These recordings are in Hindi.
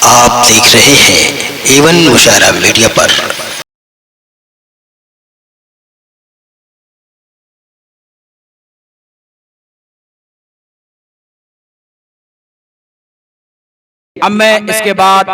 आप देख रहे हैं एवन मुशायरा मीडिया पर। अब मैं इसके बाद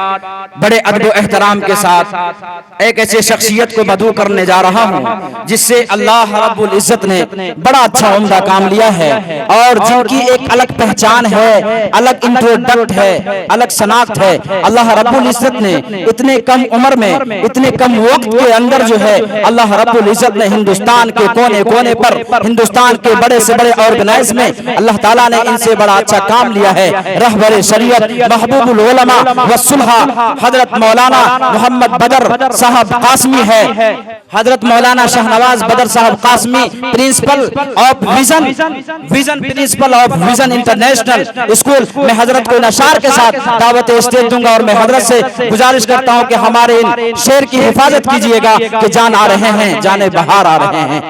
बड़े अदब एहतराम के साथ एक ऐसे शख्सियत को मदऊ करने जा रहा हूँ जिससे अल्लाह रब्बुल इज्जत ने बड़ा अच्छा उम्दा काम लिया है और जिनकी एक अलग पहचान है, अलग इंट्रोडक्ट है, अलग शनाख्त है। अल्लाह रब्बुल इज्जत ने इतने कम उम्र में, इतने कम वक्त के अंदर जो है अल्लाह रब्बुल इज्जत ने हिंदुस्तान के कोने कोने पर, हिंदुस्तान के बड़े से बड़े ऑर्गेनाइज में अल्लाह ताला ने इनसे बड़ा अच्छा काम लिया है। रहबर शरीयत महबूब उलमा व सुलहा हजरत मौलाना मोहम्मद बदर साहब कासमी है। हजरत मौलाना शाहनवाज बदर साहब Qasmi principle of vision principle of vision international school में हजरत को नशार के साथ दावत स्टेज दूंगा और मैं हजरत से गुजारिश करता हूं कि हमारे इन शेर की हिफाजत कीजिएगा कि जान आ रहे हैं, जाने बाहर आ रहे हैं,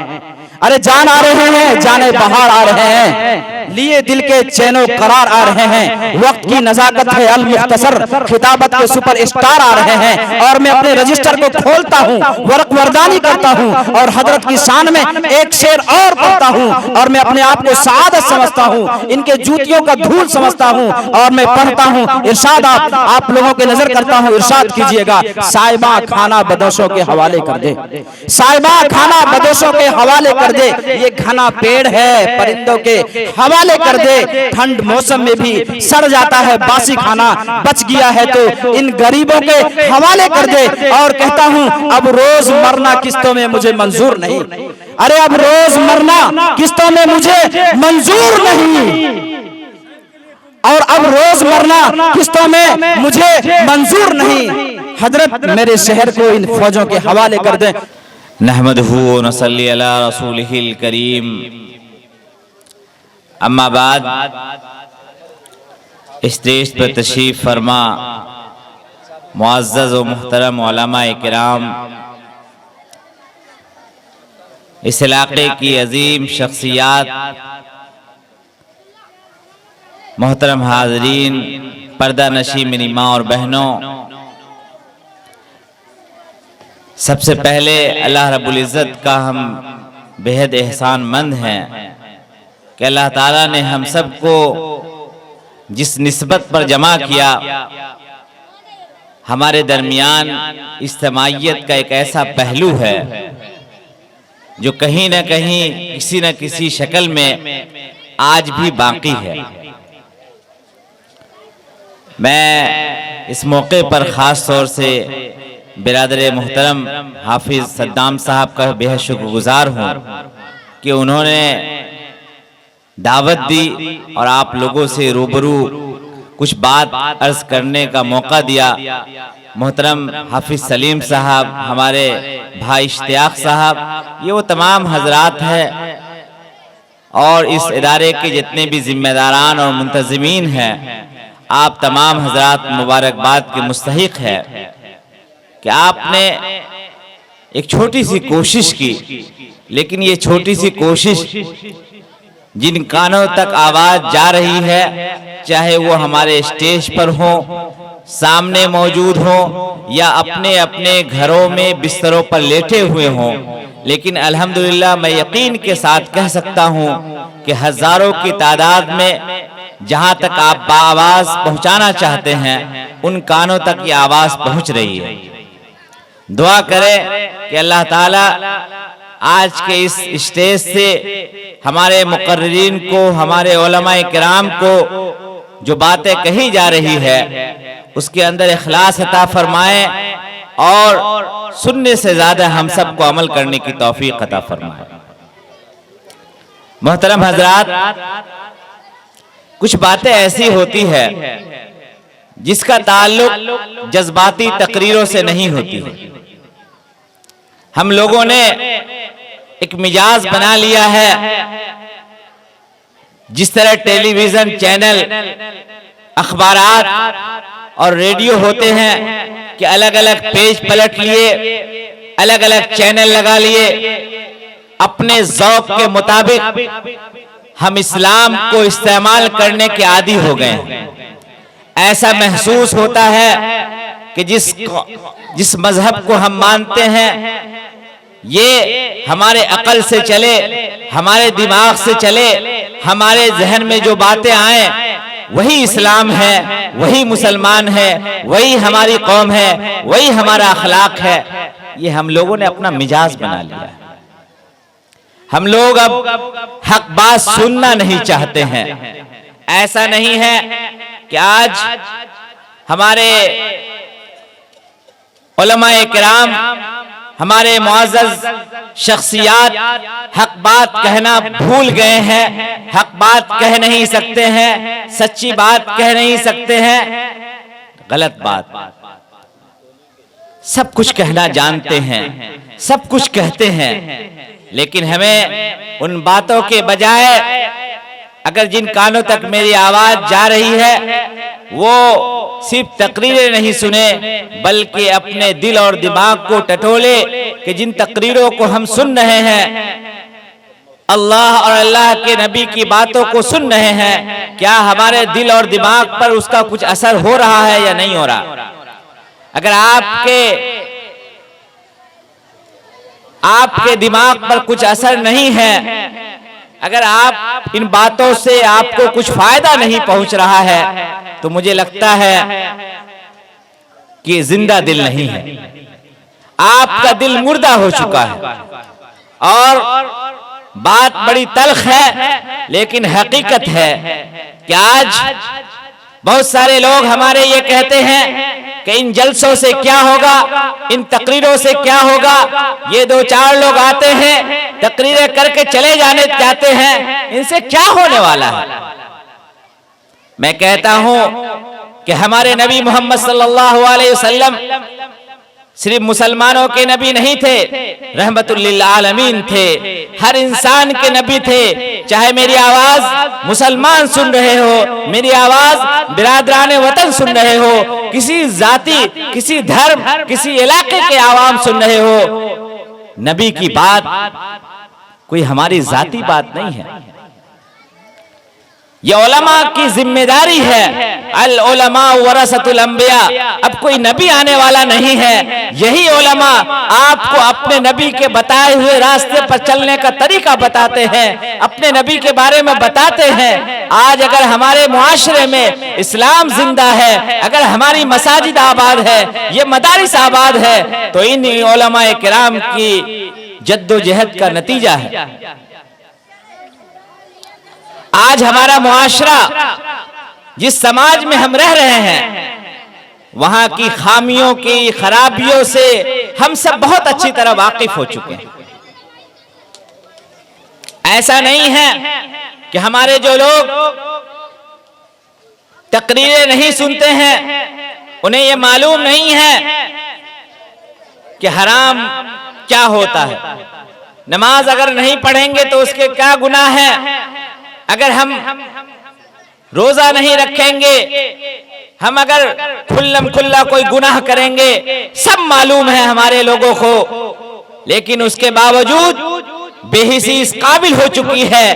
अरे जान आ रहे हैं, जाने बाहर आ रहे हैं, लिए दिल के चैनो करार आ रहे हैं। वक्त की नजाकत है अल मुख्तसर, खिताबत के सुपर स्टार आ रहे हैं और मैं अपने रजिस्टर को खोलता हूँ, वर्क वरदानी करता हूँ और हजरत की शान में एक शेर और पढ़ता हूँ और मैं अपने आप को सादत समझता हूँ, इनके जूतियों का धूल समझता हूँ और मैं पढ़ता हूँ। इरशाद आप लोगों के नजर करता हूँ, इरशाद कीजिएगा। साहिबा खाना बदोशों के हवाले कर दे, साहिबा खाना बदोशों के हवाले कर दे, ये घना पेड़ है परिंदों के हवाले कर दे। ठंड मौसम में भी सड़ जाता है बासी खाना, बच गया है तो इन गरीबों के हवाले कर दे। और कहता हूं अब रोज मरना किस्तों में मुझे मंजूर नहीं, अरे अब रोज मरना किस्तों में मुझे मंजूर नहीं, और अब रोज मरना किस्तों में मुझे मंजूर नहीं। हजरत मेरे शहर को इन फौजों के हवाले कर दे। नहमदहु व नसल्ली अला रसूलिहिल करीम, अम्मा बाद। स्टेज पर तशरीफ फरमा मुअज़्ज़ज़ व मुहतरम उलमाए किराम, इस इलाके की अजीम शख्सियात, मोहतरम हाज़रीन, पर्दा नशी मेरी माँ और बहनों, सबसे पहले अल्लाह रब्बुल इज़्ज़त का हम बेहद एहसानमंद हैं कि अल्लाह ताला ने हम सबको जिस निस्बत पर जमा किया, हमारे दरमियान इज्तिमाइयत का एक ऐसा पहलू है जो कहीं न कहीं किसी न किसी शक्ल में आज भी बाकी है। मैं इस मौके पर ख़ास तौर से बिरादर मुहतरम हाफिज सद्दाम साहब का बेहद शुक्रगुजार हूँ कि उन्होंने दावत दी और आप लोगों से रूबरू कुछ बात अर्ज करने का मौका दिया। मोहतरम हाफिज सलीम साहब, हमारे भाई इश्तियाक साहब, ये वो तमाम हजरात हैं और इस इदारे के जितने भी जिम्मेदारान और मुंतज़मीन हैं, आप तमाम हजरात मुबारकबाद के मुस्तहिक है कि आपने एक छोटी सी कोशिश की, लेकिन ये छोटी सी कोशिश जिन कानों तक आवाज जा रही है, चाहे वो हमारे स्टेज पर हो, सामने मौजूद हो या अपने अपने घरों में बिस्तरों पर लेटे हुए हों, लेकिन अल्हम्दुलिल्लाह मैं यकीन के साथ कह सकता हूँ कि हजारों की तादाद में जहाँ तक आप बाआवाज पहुँचाना चाहते हैं, उन कानों तक ये आवाज पहुँच रही है। दुआ करें कि अल्लाह ताला आज के इस स्टेज से हमारे मुकर्रिरीन को, हमारे उलमाए किराम को जो बातें कही जा रही है उसके अंदर इखलास अता फरमाए और सुनने से ज्यादा हम सबको अमल करने की तौफीक अता फरमाए। मोहतरम हजरात, कुछ बातें ऐसी होती है जिसका ताल्लुक जज्बाती तकरीरों से नहीं होती है। हम लोगों ने एक मिजाज बना लिया है, जिस तरह टेलीविजन चैनल, अखबारात और रेडियो होते हैं कि अलग अलग पेज पलट लिए, अलग अलग चैनल लगा लिए, अपने ज़ौक़ के मुताबिक हम इस्लाम को इस्तेमाल करने के आदी हो गए हैं। ऐसा महसूस होता है कि जिस मजहब को हम मानते हैं ये हमारे अकल से चले, हमारे दिमाग से चले, हमारे जहन में जो बातें आए वही इस्लाम है, वही मुसलमान है, वही हमारी कौम है, वही हमारा अखलाक है। ये हम लोगों ने अपना मिजाज बना लिया। हम लोग अब हक बात सुनना नहीं चाहते हैं। ऐसा नहीं है कि आज हमारे उलमाए किराम, हमारे मुअज़्ज़ज़ शख्सियात हक बात कहना भूल गए हैं, हक बात कह नहीं सकते हैं, सच्ची बात कह नहीं सकते हैं, गलत बात। सब कुछ कहना जानते हैं, सब कुछ कहते हैं, लेकिन हमें उन बातों के बजाय अगर जिन कानों तक मेरी आवाज जा रही है वो सिर्फ तकरीरें नहीं सुने, बल्कि अपने दिल और दिमाग को टटोले कि जिन तकरीरों को हम सुन रहे हैं, अल्लाह और अल्लाह के नबी की बातों को सुन रहे हैं, क्या हमारे दिल और दिमाग पर उसका कुछ असर हो रहा है या नहीं हो रहा। अगर आपके दिमाग पर कुछ असर नहीं है, अगर आप इन बातों से आपको कुछ फायदा नहीं पहुंच रहा है, तो मुझे लगता है कि जिंदा दिल नहीं है, आपका दिल मुर्दा हो चुका है। और बात बड़ी तल्ख है, लेकिन हकीकत है कि आज बहुत सारे लोग हमारे ये कहते हैं कि इन जलसों से क्या होगा, इन तकरीरों से क्या होगा। ये दो चार लोग आते हैं, तकरीरें करके चले जाते हैं, इनसे क्या होने वाला है। मैं कहता हूं कि हमारे नबी मोहम्मद सल्लल्लाहु अलैहि वसल्लम सिर्फ मुसलमानों के नबी नहीं थे, रहमतुल लिल आलमीन थे, हर इंसान के नबी थे। चाहे मेरी आवाज मुसलमान सुन रहे हो, मेरी आवाज बिरादराने वतन सुन रहे हो, किसी जाति, किसी धर्म, किसी इलाके के आवाम सुन रहे हो, नबी की बात कोई हमारी जाती बात नहीं है, ये उलमा की जिम्मेदारी है। अल उलमा वरसतुल अंबिया। अब कोई नबी आने वाला नहीं है, यही उलमा आपको अपने नबी के बताए हुए रास्ते पर चलने का तरीका बताते हैं, अपने नबी के बारे में बताते हैं। आज अगर हमारे मुआशरे में इस्लाम जिंदा है, अगर हमारी मसाजिद आबाद है, ये मदारिस आबाद है, तो इन उलमाए किराम की जद्दोजहद का नतीजा है। आज हमारा मुआशरा, जिस समाज में हम रह रहे हैं, वहां की खामियों की खराबियों से हम सब बहुत अच्छी तरह वाकिफ हो चुके हैं। ऐसा नहीं है कि हमारे जो लोग तकरीरें नहीं सुनते हैं, उन्हें यह मालूम नहीं है कि हराम क्या होता है। नमाज अगर नहीं पढ़ेंगे तो उसके क्या गुनाह है, अगर हम रोजा नहीं रखेंगे, हम अगर खुल्लम खुल्ला कोई गुनाह करेंगे, सब मालूम है हमारे लोगों को, लेकिन उसके बावजूद बेहिसी इस काबिल हो चुकी है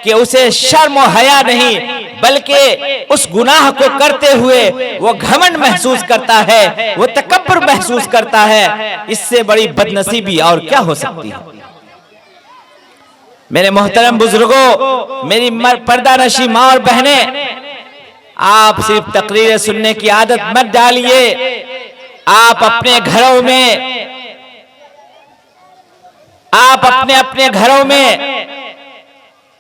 कि उसे शर्म और हया नहीं, बल्कि उस गुनाह को करते हुए वो घमंड महसूस करता है, वो तकब्बुर महसूस करता है। इससे बड़ी बदनसीबी और क्या हो सकती है। मेरे मोहतरम बुजुर्गों, मेरी पर्दानशी माँ और बहनें, आप सिर्फ तकरीरें सुनने की आदत मत डालिए। आप अपने घरों में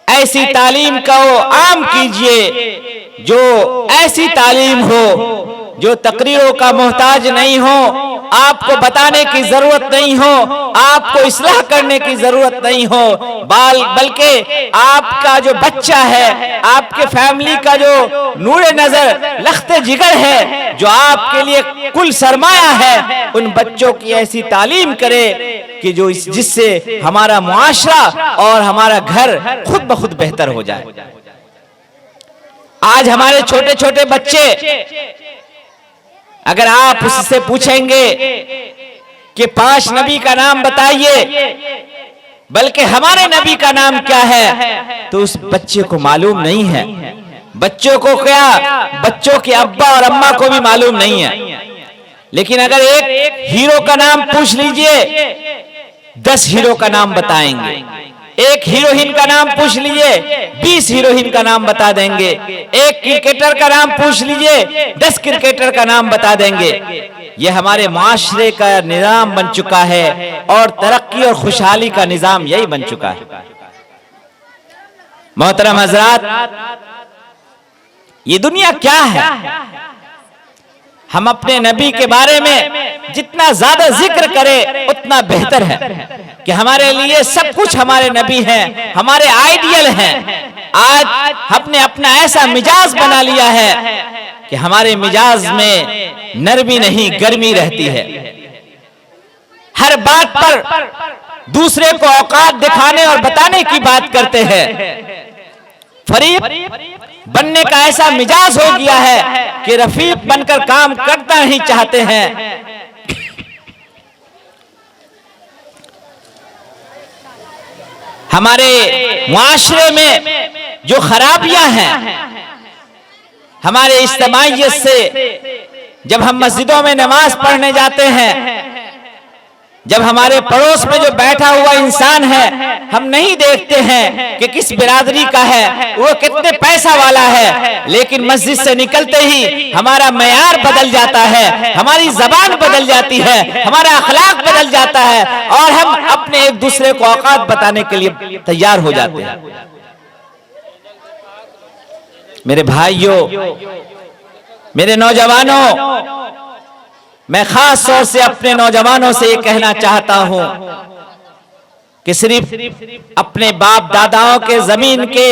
ऐसी तालीम को आम कीजिए जो ऐसी तालीम हो जो तकरीरों का मोहताज नहीं हो, आपको बताने की जरूरत नहीं हो, आपको इस्लाह करने की जरूरत नहीं हो, बल्कि आपका जो बच्चा है, आपके फैमिली का जो नूरे नजर, लख्ते जिगर है, जो आपके लिए कुल सरमाया है, उन बच्चों की ऐसी तालीम करे कि जिससे हमारा मुआशरा और हमारा घर खुद ब खुद बेहतर हो जाए। आज हमारे छोटे छोटे बच्चे, अगर आप उससे पूछेंगे कि 5 नबी का नाम बताइए, बल्कि हमारे नबी का नाम क्या है, तो उस बच्चे को मालूम नहीं है। बच्चों को क्या, बच्चों के अब्बा और अम्मा को भी मालूम नहीं है। लेकिन अगर एक हीरो का नाम पूछ लीजिए, 10 हीरो का नाम बताएंगे। एक हीरोइन का नाम पूछ लीजिए, 20 हीरोइन का नाम बता देंगे। एक क्रिकेटर का नाम पूछ लीजिए, 10 क्रिकेटर का नाम बता देंगे। ये हमारे माशरे का निजाम बन चुका है और तरक्की और खुशहाली का निजाम यही बन चुका है। मोहतरम हजरात, ये दुनिया क्या है? हम अपने नबी के बारे में जितना ज्यादा जिक्र करें उतना बेहतर है कि हमारे लिए सब कुछ हमारे नबी हैं, हमारे आइडियल हैं। आज हमने अपना ऐसा मिजाज बना लिया है कि हमारे मिजाज में नरमी नहीं गर्मी रहती है। हर बात पर दूसरे को औकात दिखाने और बताने की बात करते हैं। फरीक बनने का ऐसा मिजाज हो गया है कि रफीक बनकर काम करना नहीं चाहते हैं। हमारे मुआशरे में जो खराबियां हैं, हमारे इज्तिमाइयत से जब हम मस्जिदों में नमाज पढ़ने जाते हैं, जब हमारे पड़ोस में जो बैठा हुआ इंसान है, हम नहीं देखते हैं कि किस बिरादरी का है, वो कितने पैसा वाला है, लेकिन मस्जिद से निकलते ही हमारा मयार बदल जाता है, हमारी जबान बदल जाती है, हमारा अखलाक बदल जाता है और हम अपने एक दूसरे को औकात बताने के लिए तैयार हो जाते हैं। मेरे भाइयों, मेरे नौजवानों, मैं खास तौर से अपने नौजवानों से ये कहना चाहता हूं कि सिर्फ अपने बाप दादाओं के जमीन के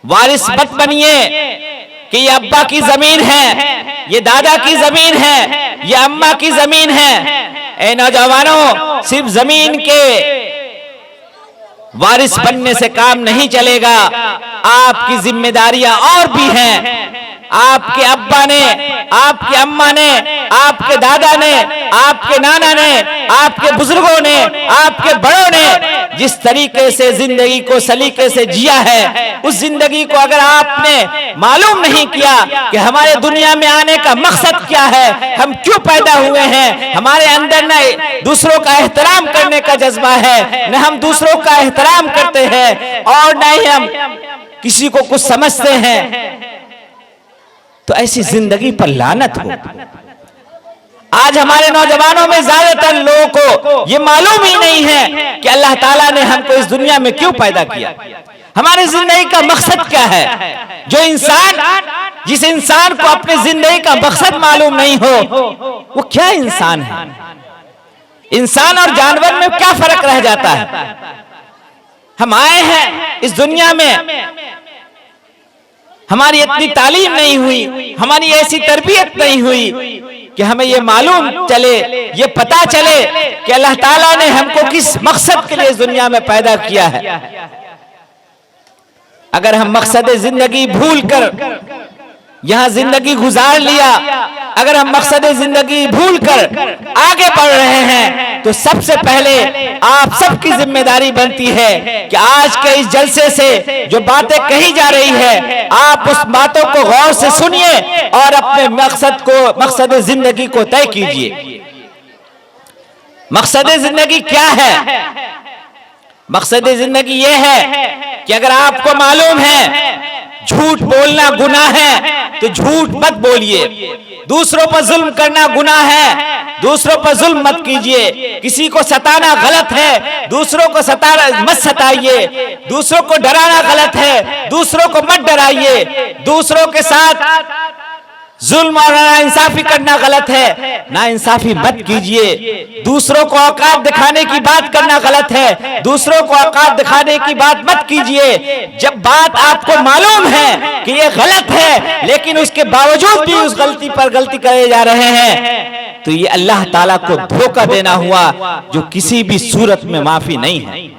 वारिस मत बनिए कि ये अब्बा की जमीन है, ये दादा की जमीन है, ये अम्मा की जमीन है। ए नौजवानों, सिर्फ जमीन के वारिस बनने से काम नहीं चलेगा, आपकी जिम्मेदारियां और भी हैं। आपके अब्बा ने, आपके अम्मा ने, आपके दादा ने, आपके नाना ने, आपके बुजुर्गों ने, आपके बड़ों ने जिस तरीके से जिंदगी को सलीके से जिया है, उस जिंदगी को अगर आपने मालूम नहीं किया कि हमारे दुनिया में आने का मकसद क्या है, हम क्यों पैदा हुए हैं, हमारे अंदर न दूसरों का एहतराम करने का जज्बा है, न हम दूसरों का एहतराम करते हैं और न ही हम किसी को कुछ समझते हैं, तो ऐसी जिंदगी पर लानत हो। आज हमारे नौजवानों में ज्यादातर लोगों को ये मालूम ही नहीं है कि अल्लाह ताला ने हमको इस दुनिया में क्यों पैदा किया, हमारी जिंदगी का मकसद क्या है। जो इंसान, जिस इंसान को अपने जिंदगी का मकसद मालूम नहीं हो, वो क्या इंसान है? इंसान और जानवर में क्या फर्क रह जाता है? हम आए हैं इस दुनिया में, हमारी इतनी तालीम नहीं हुई, हमारी ऐसी तरबियत नहीं हुई कि हमें ये मालूम चले, ये पता चले कि अल्लाह ताला ने हमको किस मकसद के लिए इस दुनिया में पैदा किया है। अगर हम मकसद जिंदगी भूल कर यहां जिंदगी गुजार लिया, अगर हम मकसद जिंदगी भूल कर आगे बढ़ रहे हैं, तो सबसे पहले आप सबकी जिम्मेदारी बनती है कि आज के इस जलसे से जो बातें कही जा रही है, आप उस बातों को गौर से सुनिए और अपने मकसद को, मकसद जिंदगी को तय कीजिए। मकसद जिंदगी क्या है? मकसद जिंदगी ये है कि अगर आपको मालूम है झूठ बोलना गुनाह है, तो झूठ मत बोलिए। दूसरों पर जुल्म करना गुनाह है, दूसरों पर जुल्म मत कीजिए। किसी को सताना गलत है, दूसरों को मत सताइए। दूसरों को डराना गलत है, दूसरों को मत डराइए। दूसरों के साथ जुल्म और नाइंसाफी करना गलत है, नाइंसाफी मत कीजिए। दूसरों को औकात दिखाने की बात करना गलत है, दूसरों को औकात दिखाने की बात मत कीजिए। जब बात आपको मालूम है कि ये गलत है, लेकिन उसके बावजूद भी उस गलती पर गलती करे जा रहे हैं, तो ये अल्लाह ताला को धोखा देना हुआ, जो किसी भी सूरत में माफी नहीं है।